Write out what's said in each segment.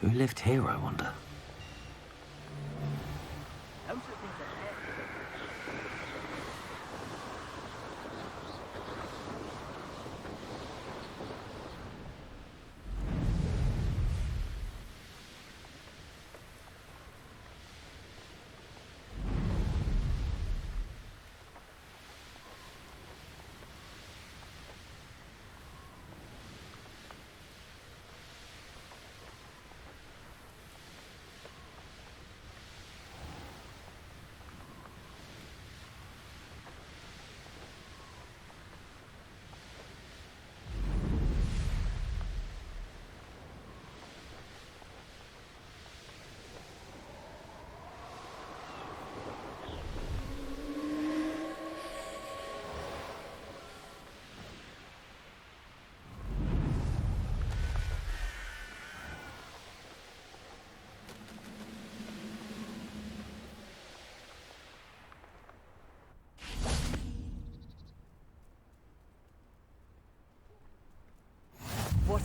Who lived here, I wonder?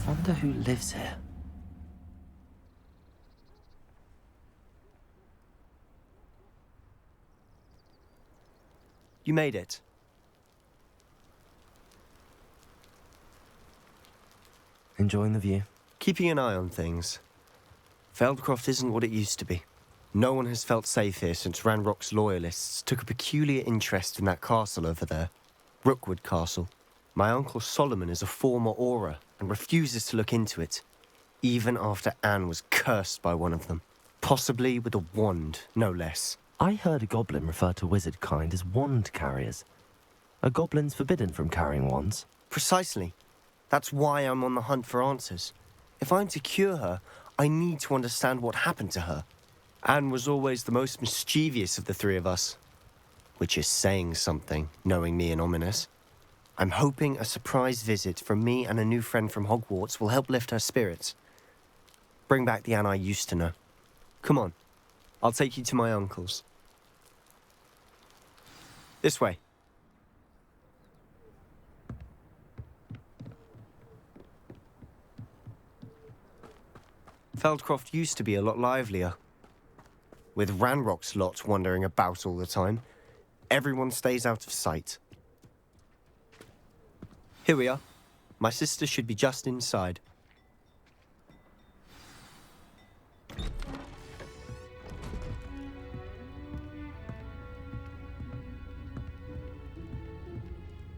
I wonder who lives here. You made it. Enjoying the view? Keeping an eye on things. Feldcroft isn't what it used to be. No one has felt safe here since Ranrock's loyalists took a peculiar interest in that castle over there. Rookwood Castle. My uncle Solomon is a former Auror and refuses to look into it, even after Anne was cursed by one of them. Possibly with a wand, no less. I heard a goblin refer to wizard kind as wand carriers. Are goblins forbidden from carrying wands? Precisely. That's why I'm on the hunt for answers. If I'm to cure her, I need to understand what happened to her. Anne was always the most mischievous of the three of us. Which is saying something, knowing me and Ominous. I'm hoping a surprise visit from me and a new friend from Hogwarts will help lift her spirits. Bring back the Anne I used to know. Come on, I'll take you to my uncle's. This way. Feldcroft used to be a lot livelier. With Ranrock's lot wandering about all the time, everyone stays out of sight. Here we are. My sister should be just inside.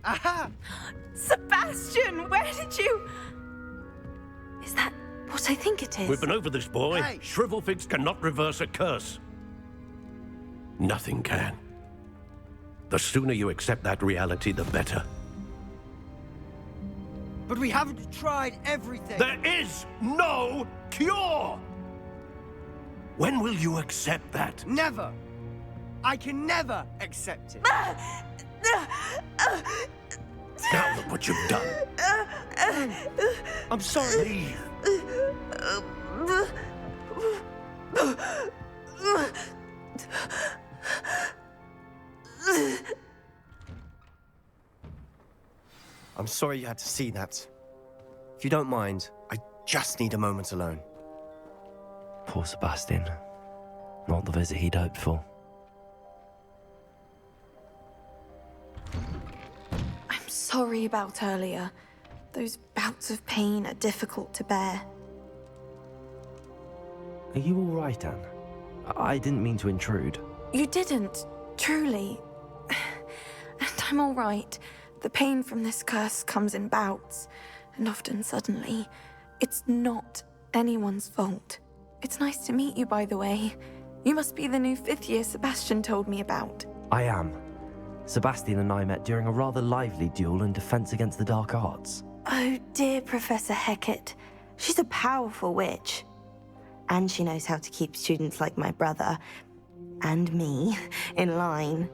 Aha! Sebastian, where did you... Is that what I think it is? We've been over this, boy. Hey! Shrivelfigs cannot reverse a curse. Nothing can. The sooner you accept that reality, the better. But we haven't tried everything. There is no cure! When will you accept that? Never. I can never accept it. Now look what you've done. I'm sorry. Leave. I'm sorry you had to see that. If you don't mind, I just need a moment alone. Poor Sebastian. Not the visit he'd hoped for. I'm sorry about earlier. Those bouts of pain are difficult to bear. Are you all right, Anne? I didn't mean to intrude. You didn't, truly. And I'm all right. The pain from this curse comes in bouts, and often suddenly. It's not anyone's fault. It's nice to meet you, by the way. You must be the new 5th year Sebastian told me about. I am. Sebastian and I met during a rather lively duel in defense against the dark arts. Oh, dear Professor Hecat. She's a powerful witch. And she knows how to keep students like my brother, and me, in line.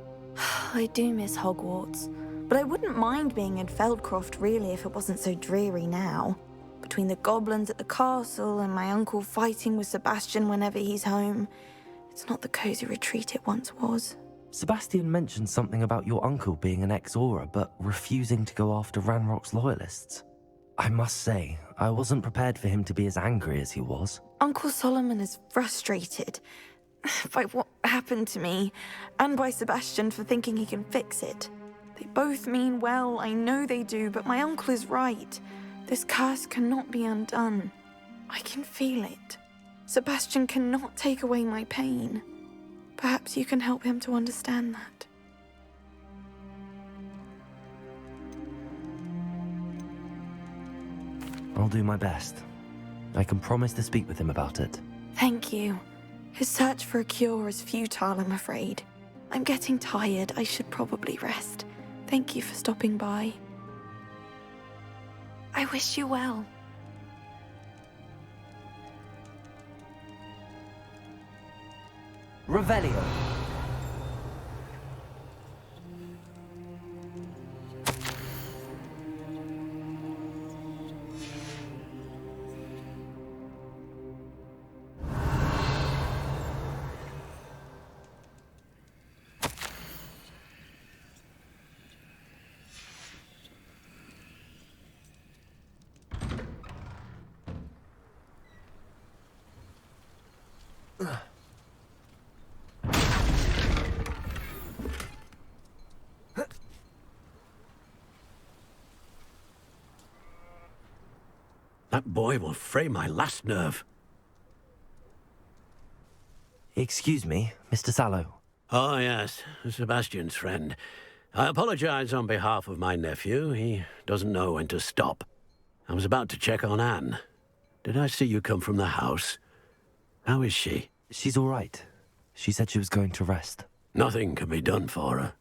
I do miss Hogwarts, but I wouldn't mind being in Feldcroft, really, if it wasn't so dreary now. Between the goblins at the castle and my uncle fighting with Sebastian whenever he's home, it's not the cozy retreat it once was. Sebastian mentioned something about your uncle being an ex-Auror, but refusing to go after Ranrock's loyalists. I must say, I wasn't prepared for him to be as angry as he was. Uncle Solomon is frustrated by what happened to me, and by Sebastian for thinking he can fix it. They both mean well, I know they do, but my uncle is right. This curse cannot be undone. I can feel it. Sebastian cannot take away my pain. Perhaps you can help him to understand that. I'll do my best. I can promise to speak with him about it. Thank you. His search for a cure is futile, I'm afraid. I'm getting tired. I should probably rest. Thank you for stopping by. I wish you well. Revelio. That boy will fray my last nerve. Excuse me, Mr. Sallow. Oh, yes, Sebastian's friend. I apologize on behalf of my nephew. He doesn't know when to stop. I was about to check on Anne. Did I see you come from the house? How is she? She's all right. She said she was going to rest. Nothing can be done for her.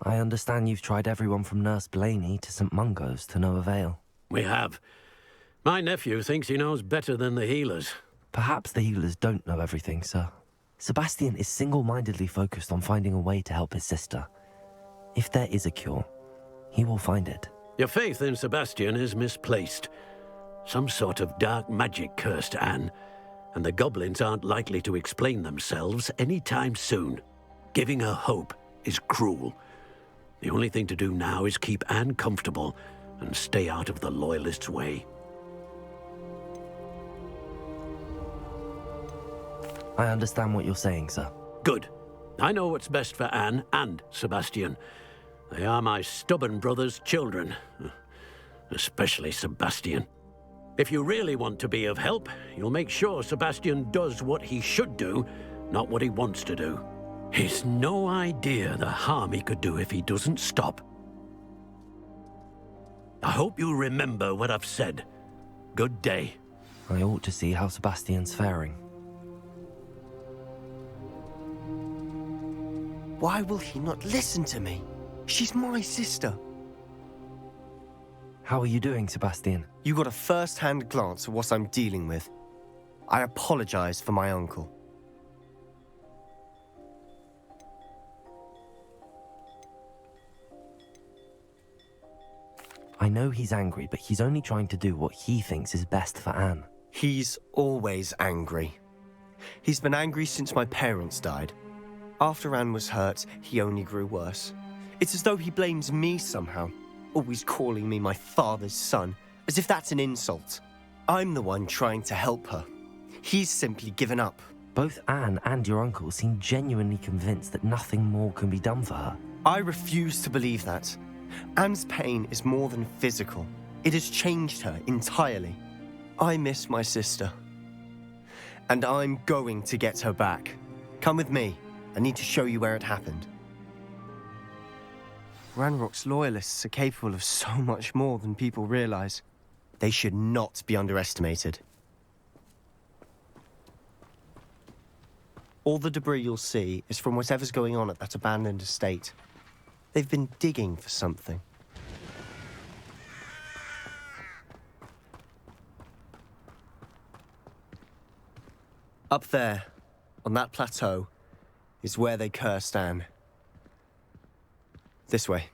I understand you've tried everyone from Nurse Blaney to St. Mungo's to no avail. We have. My nephew thinks he knows better than the healers. Perhaps the healers don't know everything, sir. Sebastian is single-mindedly focused on finding a way to help his sister. If there is a cure, he will find it. Your faith in Sebastian is misplaced. Some sort of dark magic cursed Anne, and the goblins aren't likely to explain themselves anytime soon. Giving her hope is cruel. The only thing to do now is keep Anne comfortable and stay out of the Loyalists' way. I understand what you're saying, sir. Good. I know what's best for Anne and Sebastian. They are my stubborn brother's children. Especially Sebastian. If you really want to be of help, you'll make sure Sebastian does what he should do, not what he wants to do. He's no idea the harm he could do if he doesn't stop. I hope you remember what I've said. Good day. I ought to see how Sebastian's faring. Why will he not listen to me? She's my sister. How are you doing, Sebastian? You got a first-hand glance at what I'm dealing with. I apologize for my uncle. I know he's angry, but he's only trying to do what he thinks is best for Anne. He's always angry. He's been angry since my parents died. After Anne was hurt, he only grew worse. It's as though he blames me somehow, always calling me my father's son, as if that's an insult. I'm the one trying to help her. He's simply given up. Both Anne and your uncle seem genuinely convinced that nothing more can be done for her. I refuse to believe that. Anne's pain is more than physical. It has changed her entirely. I miss my sister. And I'm going to get her back. Come with me. I need to show you where it happened. Ranrock's loyalists are capable of so much more than people realize. They should not be underestimated. All the debris you'll see is from whatever's going on at that abandoned estate. They've been digging for something. Up there, on that plateau, is where they cursed Anne. This way.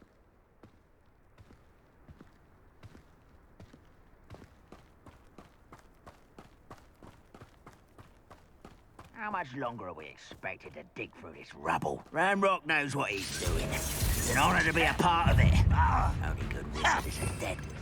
How much longer are we expected to dig through this rubble? Ranrock knows what he's doing. It's an honor to be a part of it. Only good wizard is a dead wizard.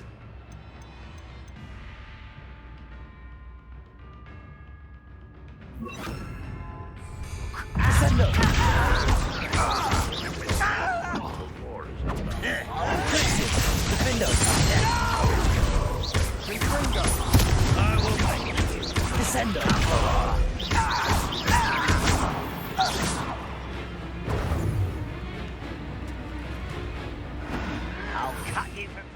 I'll cut you from...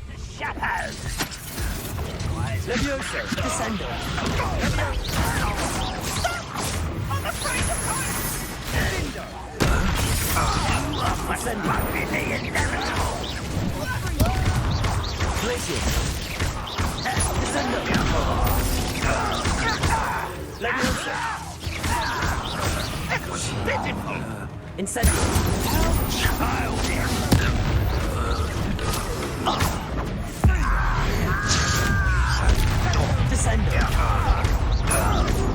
The shadows! Levioso! Descendo! I'm afraid of heights! Descendo! The inevitable! Glacier! Descendo! Levioso! That was pitiful! Incendio! Childish! Descendo!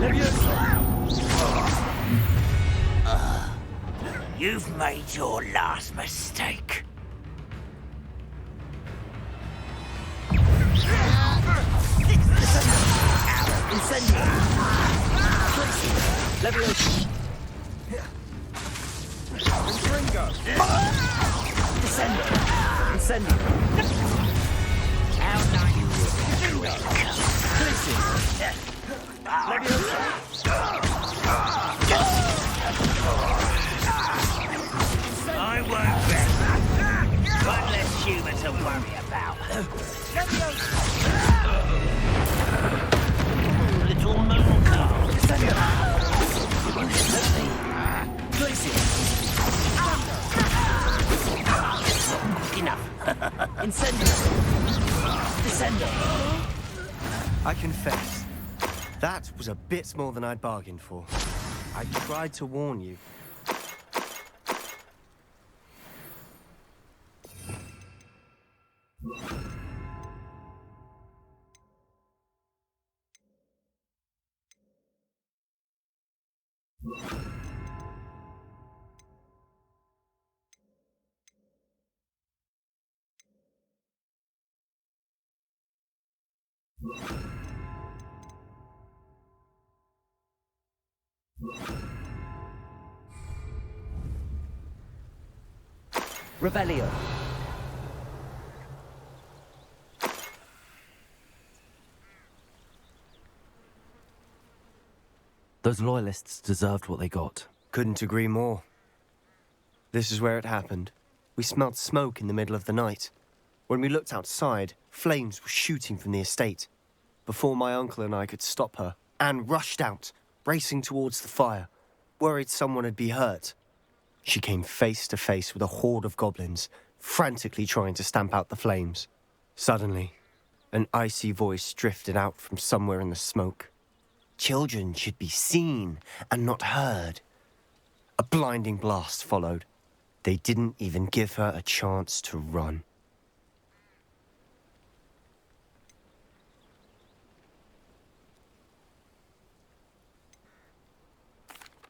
Levioso! You've made your last mistake. Incendio! Levioso! Descendo! Incendio! How now you will. Levioso! I won't bet. One less human to worry about. Little moon car. Enough. Incendio. Descendo. I confess, that was a bit more than I'd bargained for. I tried to warn you. Revelio. Those loyalists deserved what they got. Couldn't agree more. This is where it happened. We smelled smoke in the middle of the night. When we looked outside, flames were shooting from the estate. Before my uncle and I could stop her, Anne rushed out, racing towards the fire, worried someone had been hurt. She came face to face with a horde of goblins, frantically trying to stamp out the flames. Suddenly, an icy voice drifted out from somewhere in the smoke. Children should be seen and not heard. A blinding blast followed. They didn't even give her a chance to run.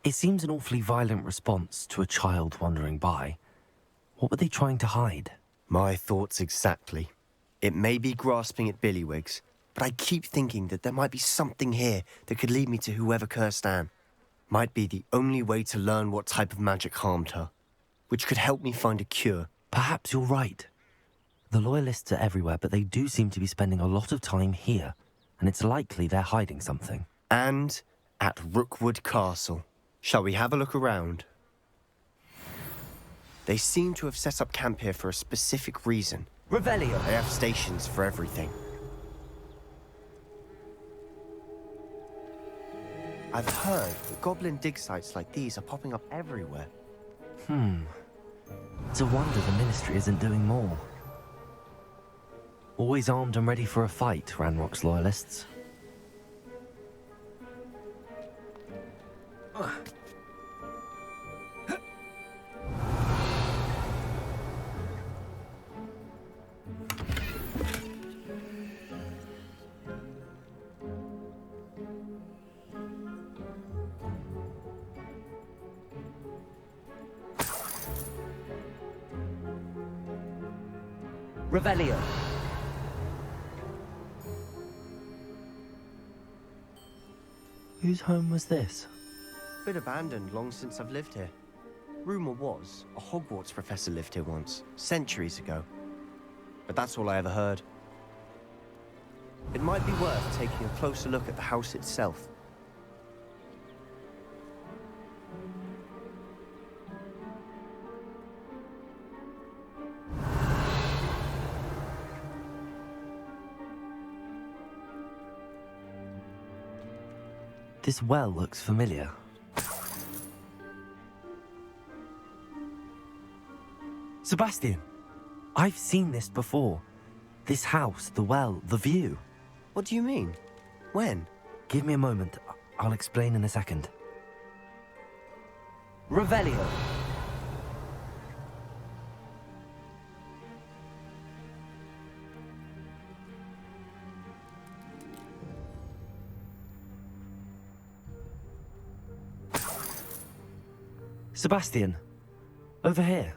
It seems an awfully violent response to a child wandering by. What were they trying to hide? My thoughts exactly. It may be grasping at Billywigs, but I keep thinking that there might be something here that could lead me to whoever cursed Anne. Might be the only way to learn what type of magic harmed her, which could help me find a cure. Perhaps you're right. The Loyalists are everywhere, but they do seem to be spending a lot of time here, and it's likely they're hiding something. And at Rookwood Castle. Shall we have a look around? They seem to have set up camp here for a specific reason. Revelio. They have stations for everything. I've heard that goblin dig sites like these are popping up everywhere. It's a wonder the Ministry isn't doing more. Always armed and ready for a fight, Ranrock's Loyalists. Revelio. Whose home was this? Been abandoned long since I've lived here. Rumour was, a Hogwarts professor lived here once, centuries ago. But that's all I ever heard. It might be worth taking a closer look at the house itself. This well looks familiar. Sebastian, I've seen this before. This house, the well, the view. What do you mean? When? Give me a moment. I'll explain in a second. Revelio. Sebastian, over here.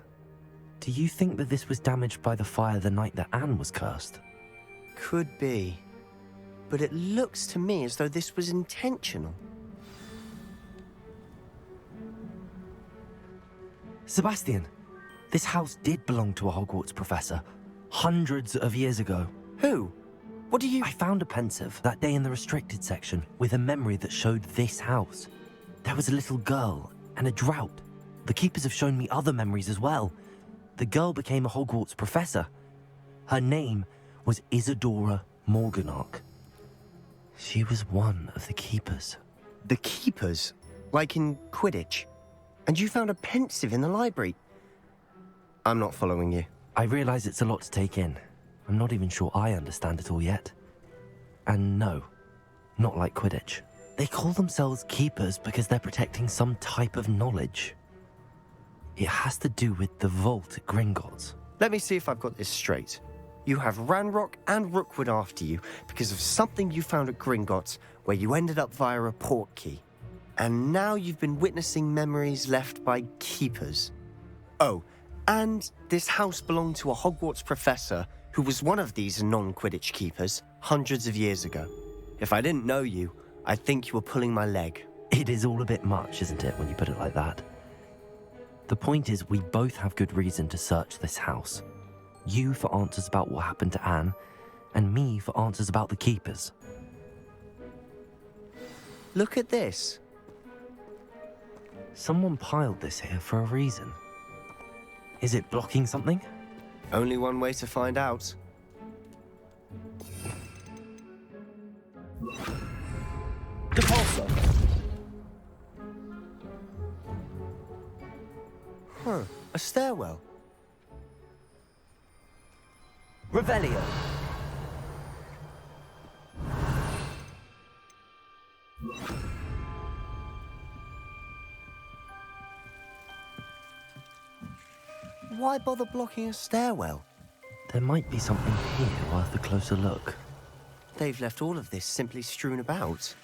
Do you think that this was damaged by the fire the night that Anne was cursed? Could be. But it looks to me as though this was intentional. Sebastian, this house did belong to a Hogwarts professor, hundreds of years ago. Who? What do you... I found a pensive that day in the restricted section with a memory that showed this house. There was a little girl and a drought. The keepers have shown me other memories as well. The girl became a Hogwarts professor. Her name was Isadora Morganach. She was one of the keepers. The keepers? Like in Quidditch? And you found a pensive in the library? I'm not following you. I realize it's a lot to take in. I'm not even sure I understand it all yet. And no, not like Quidditch. They call themselves keepers because they're protecting some type of knowledge. It has to do with the vault at Gringotts. Let me see if I've got this straight. You have Ranrock and Rookwood after you because of something you found at Gringotts where you ended up via a port key. And now you've been witnessing memories left by keepers. Oh, and this house belonged to a Hogwarts professor who was one of these non-Quidditch keepers hundreds of years ago. If I didn't know you, I'd think you were pulling my leg. It is all a bit much, isn't it, when you put it like that? The point is, we both have good reason to search this house. You for answers about what happened to Anne, and me for answers about the keepers. Look at this. Someone piled this here for a reason. Is it blocking something? Only one way to find out. Depulso! Huh, a stairwell. Revelio! Why bother blocking a stairwell? There might be something here worth a closer look. They've left all of this simply strewn about.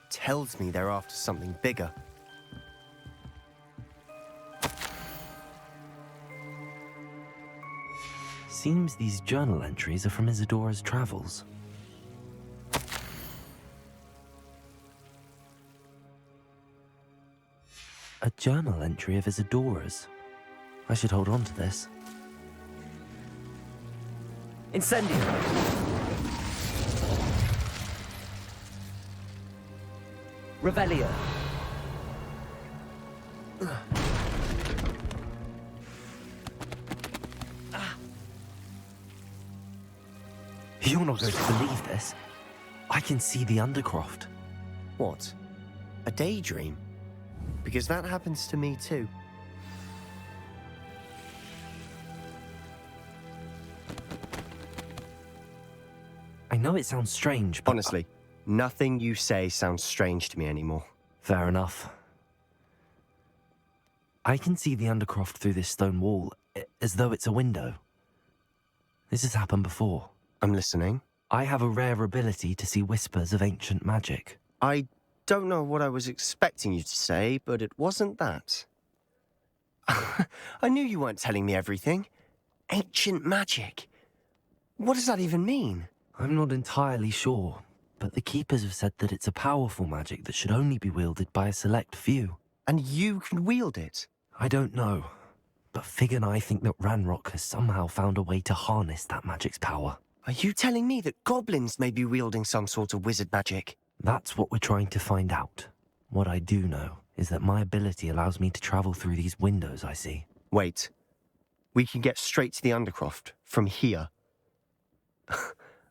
Tells me they're after something bigger. Seems these journal entries are from Isadora's travels. A journal entry of Isadora's. I should hold on to this. Incendio! Revelio! You're not going to believe this. I can see the Undercroft. What? A daydream? Because that happens to me too. I know it sounds strange, but... Honestly, nothing you say sounds strange to me anymore. Fair enough. I can see the Undercroft through this stone wall, as though it's a window. This has happened before. I'm listening. I have a rare ability to see whispers of ancient magic. I don't know what I was expecting you to say, but it wasn't that. I knew you weren't telling me everything. Ancient magic. What does that even mean? I'm not entirely sure, but the Keepers have said that it's a powerful magic that should only be wielded by a select few. And you can wield it? I don't know, but Fig and I think that Ranrock has somehow found a way to harness that magic's power. Are you telling me that goblins may be wielding some sort of wizard magic? That's what we're trying to find out. What I do know is that my ability allows me to travel through these windows I see. Wait. We can get straight to the Undercroft from here.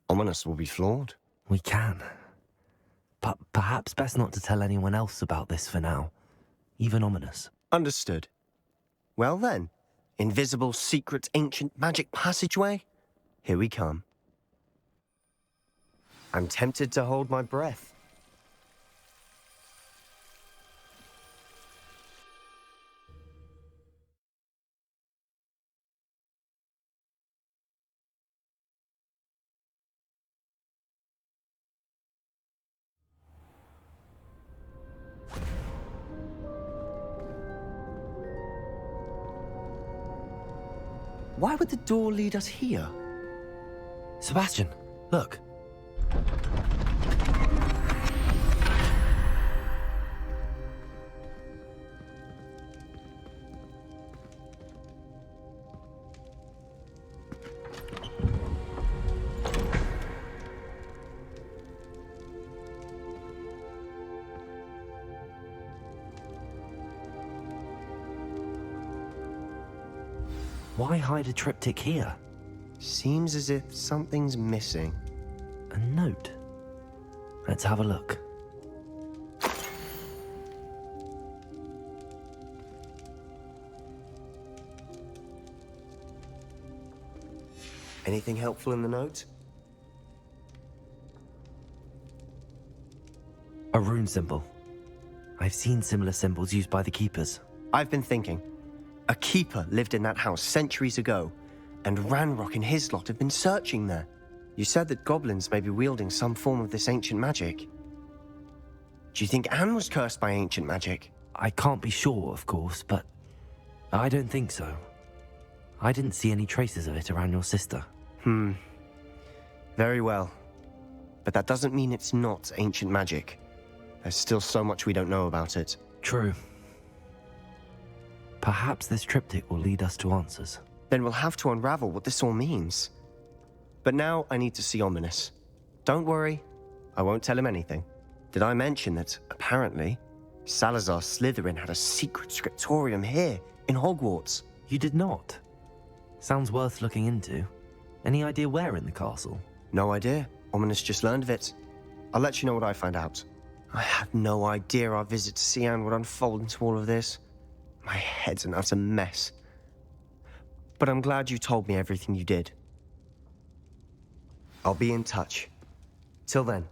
Ominous will be flawed. We can. But perhaps best not to tell anyone else about this for now. Even Ominous. Understood. Well then, invisible, secret, ancient magic passageway? Here we come. I'm tempted to hold my breath. Why would the door lead us here? Sebastian, look. Why hide a triptych here? Seems as if something's missing. A note. Let's have a look. Anything helpful in the note? A rune symbol. I've seen similar symbols used by the Keepers. I've been thinking. A keeper lived in that house centuries ago, and Ranrock and his lot have been searching there. You said that goblins may be wielding some form of this ancient magic. Do you think Anne was cursed by ancient magic? I can't be sure, of course, but I don't think so. I didn't see any traces of it around your sister. Very well. But that doesn't mean it's not ancient magic. There's still so much we don't know about it. True. Perhaps this triptych will lead us to answers. Then we'll have to unravel what this all means. But now I need to see Ominous. Don't worry, I won't tell him anything. Did I mention that, apparently, Salazar Slytherin had a secret scriptorium here, in Hogwarts? You did not. Sounds worth looking into. Any idea where in the castle? No idea. Ominous just learned of it. I'll let you know what I find out. I had no idea our visit to Cian would unfold into all of this. My head's an utter mess. But I'm glad you told me everything you did. I'll be in touch. Till then.